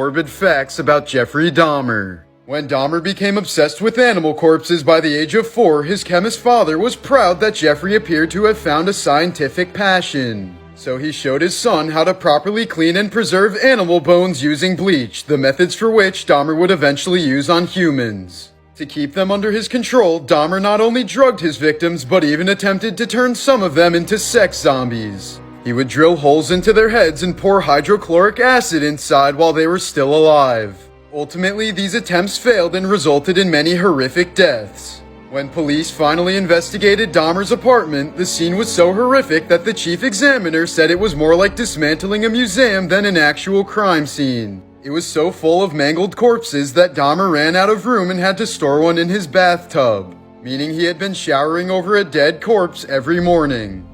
morbid facts about Jeffrey Dahmer. When Dahmer became obsessed with animal corpses by the age of 4, his chemist father was proud that Jeffrey appeared to have found a scientific passion. So he showed his son how to properly clean and preserve animal bones using bleach, the methods for which Dahmer would eventually use on humans. To keep them under his control, Dahmer not only drugged his victims, but even attempted to turn some of them into sex zombies. He would drill holes into their heads and pour hydrochloric acid inside while they were still alive. Ultimately, these attempts failed and resulted in many horrific deaths. When police finally investigated Dahmer's apartment, the scene was so horrific that the chief examiner said it was more like dismantling a museum than an actual crime scene. It was so full of mangled corpses that Dahmer ran out of room and had to store one in his bathtub, meaning he had been showering over a dead corpse every morning.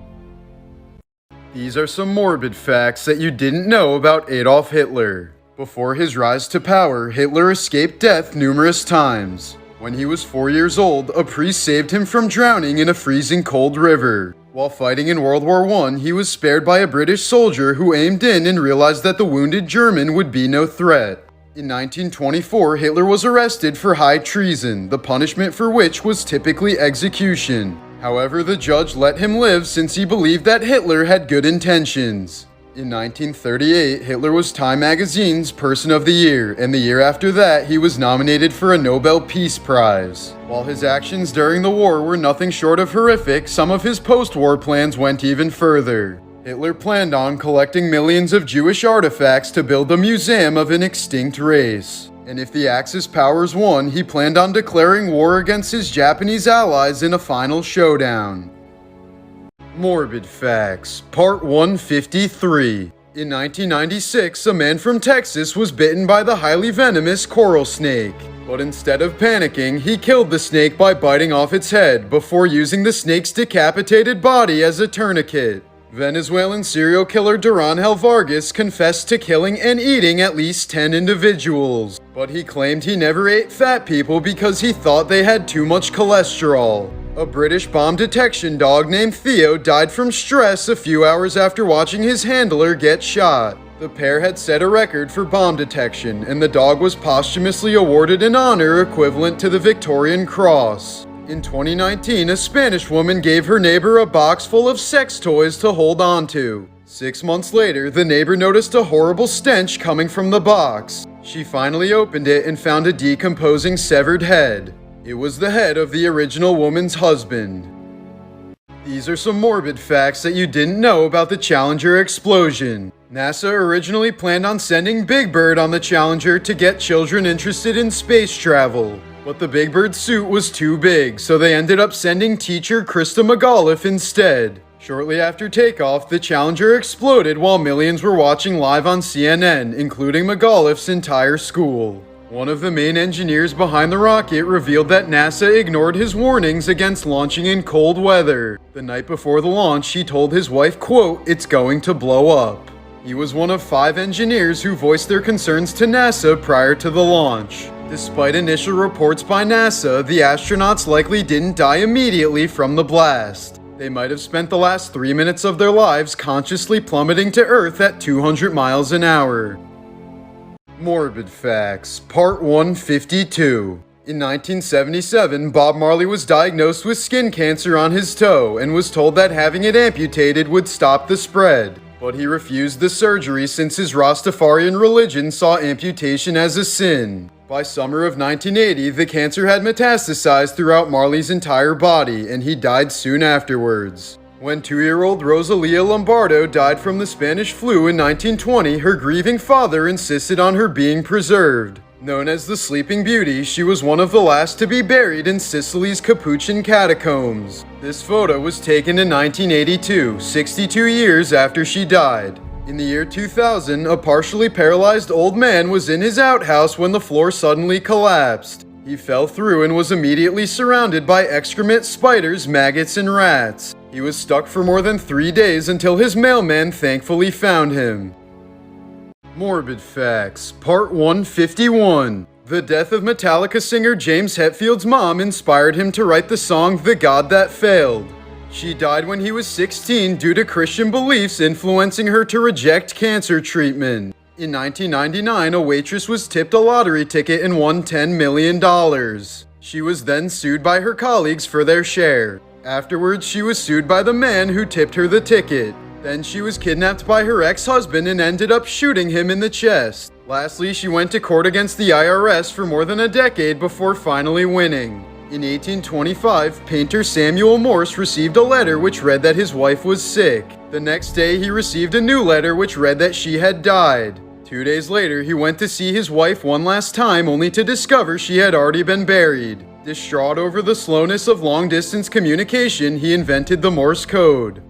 These are some morbid facts that you didn't know about Adolf Hitler. Before his rise to power, Hitler escaped death numerous times. When he was 4 years old, a priest saved him from drowning in a freezing cold river. While fighting in World War I, he was spared by a British soldier who aimed in and realized that the wounded German would be no threat. In 1924, Hitler was arrested for high treason, the punishment for which was typically execution. However, the judge let him live since he believed that Hitler had good intentions. In 1938, Hitler was Time magazine's Person of the Year, and the year after that, he was nominated for a Nobel Peace Prize. While his actions during the war were nothing short of horrific, some of his post-war plans went even further. Hitler planned on collecting millions of Jewish artifacts to build a museum of an extinct race. And if the Axis powers won, he planned on declaring war against his Japanese allies in a final showdown. Morbid Facts, Part 153. In 1996, a man from Texas was bitten by the highly venomous coral snake. But instead of panicking, he killed the snake by biting off its head before using the snake's decapitated body as a tourniquet. Venezuelan serial killer Duran Vargas confessed to killing and eating at least 10 individuals. But he claimed he never ate fat people because he thought they had too much cholesterol. A British bomb detection dog named Theo died from stress a few hours after watching his handler get shot. The pair had set a record for bomb detection, and the dog was posthumously awarded an honor equivalent to the Victorian Cross. In 2019, a Spanish woman gave her neighbor a box full of sex toys to hold on to. 6 months later, the neighbor noticed a horrible stench coming from the box. She finally opened it and found a decomposing severed head. It was the head of the original woman's husband. These are some morbid facts that you didn't know about the Challenger explosion. NASA originally planned on sending Big Bird on the Challenger to get children interested in space travel. But the Big Bird suit was too big, so they ended up sending teacher Krista McAuliffe instead. Shortly after takeoff, the Challenger exploded while millions were watching live on CNN, including McAuliffe's entire school. One of the main engineers behind the rocket revealed that NASA ignored his warnings against launching in cold weather. The night before the launch, he told his wife, quote, "It's going to blow up." He was one of 5 engineers who voiced their concerns to NASA prior to the launch. Despite initial reports by NASA, the astronauts likely didn't die immediately from the blast. They might have spent the last 3 minutes of their lives consciously plummeting to Earth at 200 miles an hour. Morbid Facts, Part 152. In 1977, Bob Marley was diagnosed with skin cancer on his toe and was told that having it amputated would stop the spread. But he refused the surgery since his Rastafarian religion saw amputation as a sin. By summer of 1980, the cancer had metastasized throughout Marley's entire body, and he died soon afterwards. When 2-year-old Rosalia Lombardo died from the Spanish flu in 1920, her grieving father insisted on her being preserved. Known as the Sleeping Beauty, she was one of the last to be buried in Sicily's Capuchin catacombs. This photo was taken in 1982, 62 years after she died. In the year 2000, a partially paralyzed old man was in his outhouse when the floor suddenly collapsed. He fell through and was immediately surrounded by excrement, spiders, maggots, and rats. He was stuck for more than 3 days until his mailman thankfully found him. Morbid Facts, Part 151. The death of Metallica singer James Hetfield's mom inspired him to write the song The God That Failed. She died when he was 16 due to Christian beliefs influencing her to reject cancer treatment. In 1999, a waitress was tipped a lottery ticket and won $10 million. She was then sued by her colleagues for their share. Afterwards, she was sued by the man who tipped her the ticket. Then she was kidnapped by her ex-husband and ended up shooting him in the chest. Lastly, she went to court against the IRS for more than a decade before finally winning. In 1825, painter Samuel Morse received a letter which read that his wife was sick. The next day, he received a new letter which read that she had died. 2 days later, he went to see his wife one last time only to discover she had already been buried. Distraught over the slowness of long-distance communication, he invented the Morse code.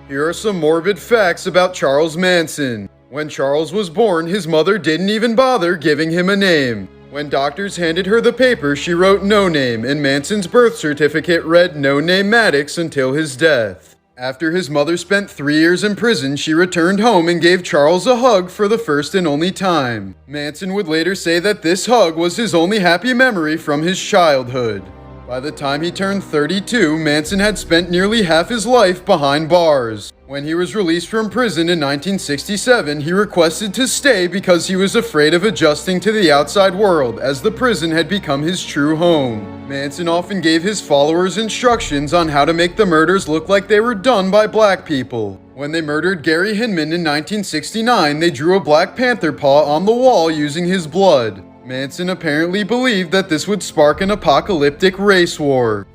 Here are some morbid facts about Charles Manson. When Charles was born, his mother didn't even bother giving him a name. When doctors handed her the paper, she wrote no name, and Manson's birth certificate read No Name Maddox until his death. After his mother spent 3 years in prison, she returned home and gave Charles a hug for the first and only time. Manson would later say that this hug was his only happy memory from his childhood. By the time he turned 32, Manson had spent nearly half his life behind bars. When he was released from prison in 1967, he requested to stay because he was afraid of adjusting to the outside world, as the prison had become his true home. Manson often gave his followers instructions on how to make the murders look like they were done by black people. When they murdered Gary Hinman in 1969, they drew a Black Panther paw on the wall using his blood. Manson apparently believed that this would spark an apocalyptic race war.